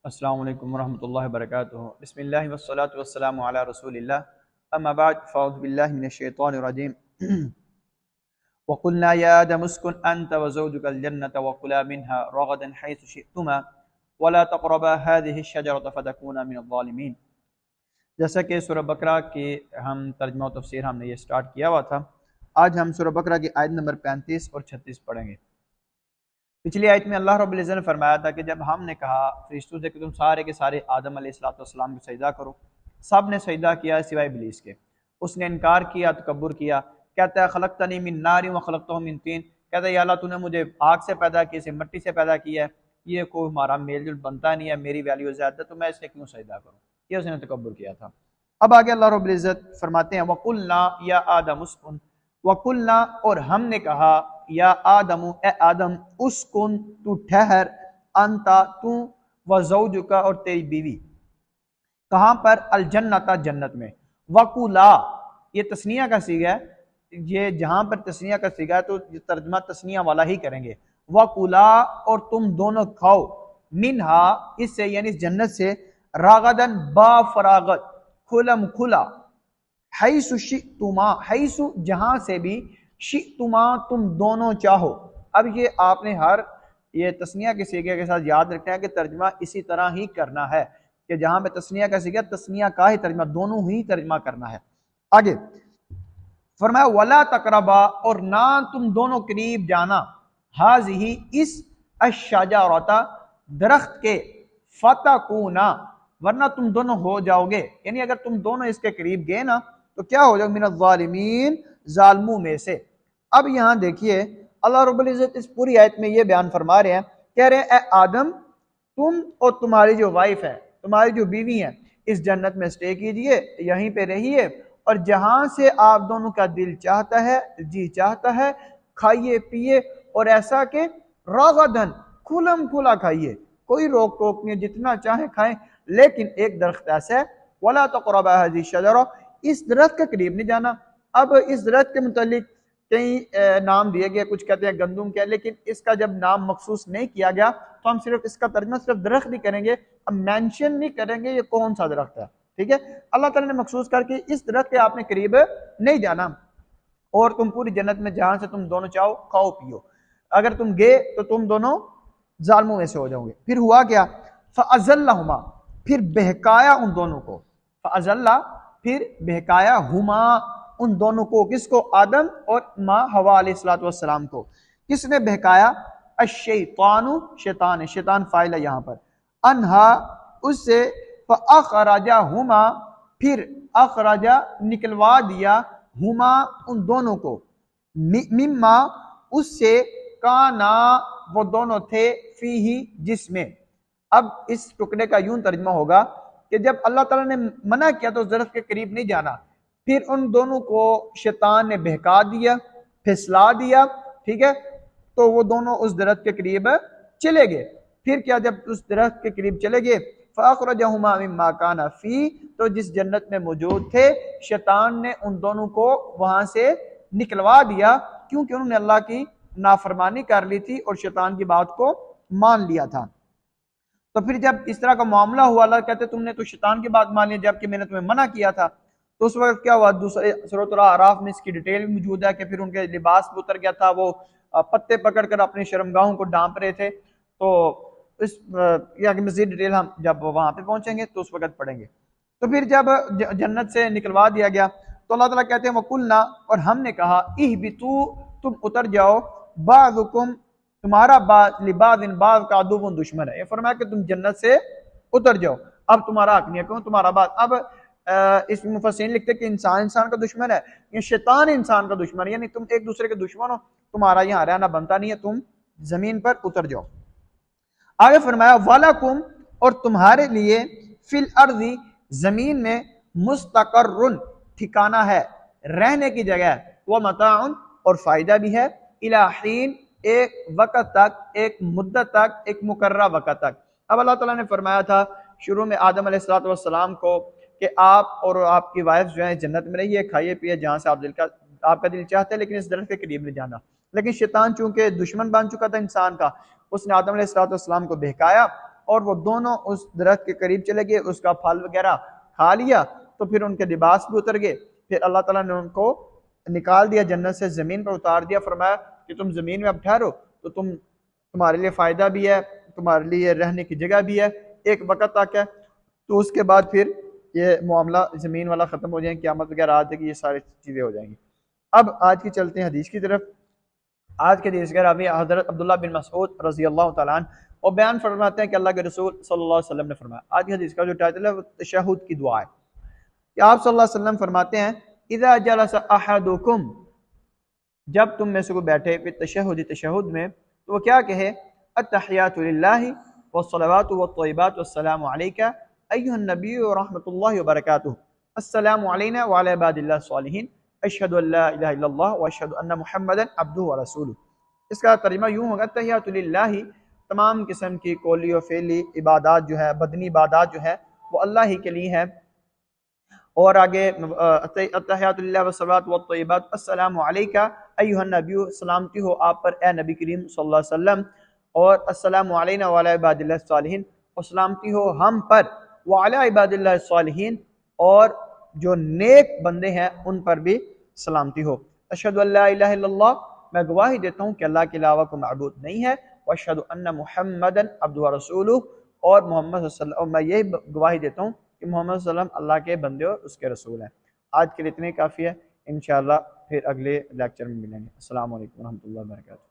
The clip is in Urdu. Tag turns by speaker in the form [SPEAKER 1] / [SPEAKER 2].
[SPEAKER 1] السلام علیکم ورحمۃ اللہ وبرکاتہ۔ بسم اللہ والصلاۃ والسلام علی رسول اللہ، اما بعد فاعوذ باللہ من الشیطان الرجیم۔ وقلنا یا آدم اسکن انت وزوجک الجنۃ وکلا منها رغدا حیث شئتما ولا تقربا هذه الشجرۃ فتکونا من الظالمین۔ جیسا کہ سورہ بقرہ کی ہم ترجمہ و تفسیر ہم نے یہ سٹارٹ کیا ہوا تھا، آج ہم سورہ بقرہ کی آیت نمبر 35 اور 36 پڑھیں گے۔ پچھلی آیت میں اللہ رب العزت نے فرمایا تھا کہ جب ہم نے کہا فرشتوں سے کہ تم سارے کے سارے آدم علیہ السلام کو سجدہ کرو، سب نے سجدہ کیا سوائے ابلیس کے۔ اس نے انکار کیا، تکبر کیا، کہتا ہے خلقتنی من نار وخلقتہ من طین، کہتا ہے یا اللہ تو نے مجھے آگ سے پیدا کیا، اسے مٹی سے پیدا کیا ہے، یہ کوئی ہمارا میل جل بنتا نہیں ہے، میری ویلیو زیادہ تو میں اس سے کیوں سجدہ کروں، یہ اس نے تکبر کیا تھا۔ اب آگے اللہ رب العزت فرماتے ہیں وَقُلْنَا یا آدم اسکن، وَقُلْنَا اور ہم نے کہا یا آدم اے آدم اسکن تو ٹھہر، انتا تو وزوجکا اور تیری بیوی، کہاں پر؟ الجنت جنت میں، وَقُلَا یہ تثنیہ کا صیغہ ہے، یہ جہاں پر تثنیہ کا صیغہ ہے تو یہ ترجمہ تثنیہ والا ہی کریں گے۔ وَقُلَا اور تم دونوں کھاؤ، منہا اس سے یعنی اس جنت سے، راغدن با فراغت، کھلم کھلا، حیث شئتما حیث جہاں سے بھی، شئتما تم دونوں چاہو۔ اب یہ آپ نے ہر یہ تثنیہ کے صیغے کے ساتھ یاد رکھنا ہے کہ ترجمہ اسی طرح ہی کرنا ہے کہ جہاں پہ تثنیہ کا صیغہ تثنیہ کا ہی ترجمہ، دونوں ہی ترجمہ کرنا ہے۔ آگے فرمایا ولا تقربا اور نہ تم دونوں قریب جانا، ہاذہ اس الشجرۃ درخت کے، فتکونا ورنہ تم دونوں ہو جاؤ گے، یعنی اگر تم دونوں اس کے قریب گئے نا تو کیا ہو جاؤ؟ من الظالمین ظالموں میں سے۔ اب یہاں دیکھیے اللہ رب العزت اس پوری آیت میں یہ بیان فرما رہے ہیں، کہہ رہے ہیں اے آدم تم اور تمہاری جو وائف ہے، تمہاری جو بیوی ہے، اس جنت میں سٹے کیجئے، یہیں پہ رہیے، اور جہاں سے آپ دونوں کا دل چاہتا ہے، جی چاہتا ہے، کھائیے پیئے، اور ایسا کہ راغدن کھلم کھلا کھائیے، کوئی روک ٹوک نہیں، جتنا چاہیں کھائیں، لیکن ایک درخت ایسا ہے وَلَا تَقْرَبَا هَذِهِ الشَّجَرَةَ اس درخت کے قریب نہیں جانا۔ اب اس درخت کے متعلق کئی نام دیے گئے، کچھ کہتے ہیں گندم کے، لیکن اس کا جب نام مخصوص نہیں کیا گیا تو ہم صرف اس کا ترجمہ صرف درخت نہیں کریں گے، اب مینشن نہیں کریں گے یہ کون سا درخت ہے، ٹھیک ہے؟ اللہ تعالیٰ نے مخصوص کر کے اس درخت کے آپ نے قریب نہیں جانا، اور تم پوری جنت میں جہاں سے تم دونوں چاہو کھاؤ پیو، اگر تم گئے تو تم دونوں ظالموں میں سے ہو جاؤ گے۔ پھر ہوا کیا؟ فَأَزَلَّهُمَا پھر بہکایا ان دونوں کو، فَأَزَلَّ پھر بہکایا ہما ان دونوں کو، کس کو؟ آدم اور ماں حوا علیہ السلام کو۔ کس نے بہکایا؟ الشیطان شیطان، شیطان فاعل ہے یہاں پر، انہا اس سے، فَأَخْرَجَهُمَا پھر اخرجا نکلوا دیا، ہما ان دونوں کو، مما اس سے، کانا وہ دونوں تھے، فیہ جس میں۔ اب اس ٹکڑے کا یوں ترجمہ ہوگا کہ جب اللہ تعالیٰ نے منع کیا تو اس درخت کے قریب نہیں جانا، پھر ان دونوں کو شیطان نے بہکا دیا، پھسلا دیا، ٹھیک ہے؟ تو وہ دونوں اس درخت کے قریب چلے گئے۔ پھر کیا؟ جب اس درخت کے قریب چلے گئے، فَأَخْرَجَهُمَا مِمَّا كَانَ فِيهِ تو جس جنت میں موجود تھے، شیطان نے ان دونوں کو وہاں سے نکلوا دیا، کیونکہ انہوں نے اللہ کی نافرمانی کر لی تھی اور شیطان کی بات کو مان لیا تھا۔ تو پھر جب اس طرح کا معاملہ ہوا، اللہ کہتے تم نے تو شیطان کی بات مان لی جبکہ میں نے تمہیں منع کیا تھا، تو اس وقت کیا ہوا؟ دوسرے سورۃ الاعراف میں اس کی ڈیٹیل موجود ہے کہ پھر ان کے لباس بھی اتر گیا تھا، وہ پتے پکڑ کر اپنی شرمگاہوں کو ڈانپ رہے تھے۔ تو اس کی مزید ڈیٹیل ہم جب وہاں پہ پہنچیں گے تو اس وقت پڑھیں گے۔ تو پھر جب جنت سے نکلوا دیا گیا تو اللہ تعالیٰ کہتے ہیں وَقُلْنَا اور ہم نے کہا اِهْبِطُوا تم اتر جاؤ، بَعْضُكُمْ تمہارا بعض لبعض بعض کا عدو دشمن ہے، یہ فرمایا کہ تم جنت سے اتر جاؤ، اب تمہارا حق نہیں ہے، کیوں؟ تمہارا بعض۔ اب اس مفسرین لکھتے کہ انسان کا دشمن ہے، یہ شیطان انسان کا دشمن ہے، یعنی تم ایک دوسرے کے دشمن ہو، تمہارا یہاں رہنا بنتا نہیں ہے، تم زمین پر اتر جاؤ۔ آگے فرمایا وَلَكُمْ اور تمہارے لیے، فِي الْأَرْضِ زمین میں، مُسْتَقَرٌ ٹھکانہ ہے، رہنے کی جگہ ہے، وَمَتَاعٌ اور فائدہ بھی ہے، إِلَى حِين ایک وقت تک، ایک مدت تک، ایک مقررہ وقت تک۔ اب اللہ تعالیٰ نے فرمایا تھا شروع میں آدم علیہ السلام کو کہ آپ اور آپ کی وائف جو ہیں جنت میں رہیے، کھائیے پیے جہاں سے آپ کا دل چاہتا ہے، لیکن اس درخت کے قریب نہیں جانا۔ لیکن شیطان چونکہ دشمن بن چکا تھا انسان کا، اس نے آدم علیہ السلام کو بہکایا اور وہ دونوں اس درخت کے قریب چلے گئے، اس کا پھل وغیرہ کھا لیا، تو پھر ان کے لباس بھی اتر گئے۔ پھر اللہ تعالیٰ نے ان کو نکال دیا جنت سے، زمین پر اتار دیا، فرمایا کہ تم زمین میں اب ٹھہرو، تو تمہارے لیے فائدہ بھی ہے، تمہارے لیے رہنے کی جگہ بھی ہے، ایک وقت تک ہے۔ تو اس کے بعد پھر یہ معاملہ زمین والا ختم ہو جائیں گے، قیامت وغیرہ آ جائے گی، یہ ساری چیزیں ہو جائیں گی۔ اب آج کی چلتے ہیں حدیث کی طرف۔ آج کے حدیث کے راوی حضرت عبداللہ بن مسعود رضی اللہ تعالیٰ عنہ، اور بیان فرماتے ہیں کہ اللہ کے رسول صلی اللہ علیہ وسلم نے فرمایا، آج کی حدیث کا جو ٹائٹل ہے وہ تشہد کی دعا ہے، کہ آپ صلی اللہ علیہ وسلم فرماتے ہیں اذا جلس احدکم، جب تم میں سے کوئی بیٹھے پھر تشہد میں، تو وہ کیا کہے؟ التحیات للہ والصلوات والطیبات والسلام علیک ایھا النبی ورحمۃ اللہ وبرکاتہ، السلام علینا وعلی عباد اللہ الصالحین، اشہد ان لا الہ الا اللہ واشہد ان محمدا عبدہ ورسولہ۔ اس کا ترجمہ یوں ہوگا، تحیات للہ، تمام قسم کی قولی و فعلی عبادات جو ہے، بدنی عبادات جو ہے وہ اللہ ہی کے لیے ہے۔ اور آگے التحیات للہ والصلوات والطیبات، السلام علیکہ ایھا النبی، سلامتی ہو آپ پر اے نبی کریم صلی اللہ علیہ وسلم، اور السلام علینا وعلی عباد اللہ الصالحین، اور سلامتی ہو ہم پر، وعلی عباد اللہ الصالحین، اور جو نیک بندے ہیں ان پر بھی سلامتی ہو۔ اشہد ان لا الہ الا اللہ، میں گواہی دیتا ہوں کہ اللہ کے علاوہ کوئی معبود نہیں ہے، واشہد ان محمدا عبدہ ورسولہ، اور محمد صلی اللہ علیہ وسلم، میں یہ گواہی دیتا ہوں کہ محمد صلی اللہ علیہ وسلم اللہ کے بندے اور اس کے رسول ہیں۔ آج کے لیے اتنے کافی ہے، انشاءاللہ پھر اگلے لیکچر میں ملیں گے۔ السلام علیکم ورحمۃ اللہ وبرکاتہ۔